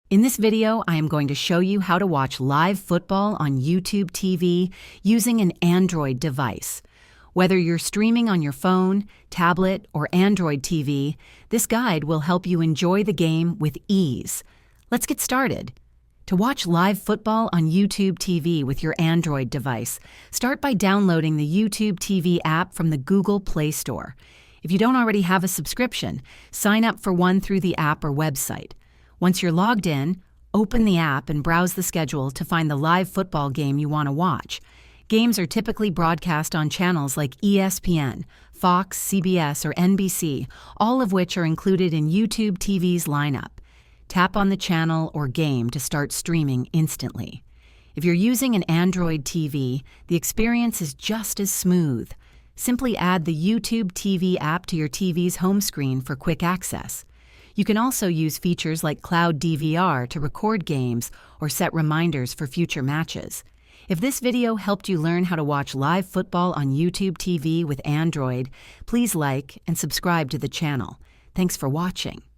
In this video, I am going to show you how to watch live football on YouTube TV using an Android device. Whether you're streaming on your phone, tablet, or Android TV, this guide will help you enjoy the game with ease. Let's get started. To watch live football on YouTube TV with your Android device, start by downloading the YouTube TV app from the Google Play Store. If you don't already have a subscription, sign up for one through the app or website. Once you're logged in, open the app and browse the schedule to find the live football game you want to watch. Games are typically broadcast on channels like ESPN, Fox, CBS, or NBC, all of which are included in YouTube TV's lineup. Tap on the channel or game to start streaming instantly. If you're using an Android TV, the experience is just as smooth. Simply add the YouTube TV app to your TV's home screen for quick access. You can also use features like Cloud DVR to record games or set reminders for future matches. If this video helped you learn how to watch live football on YouTube TV with Android, please like and subscribe to the channel. Thanks for watching.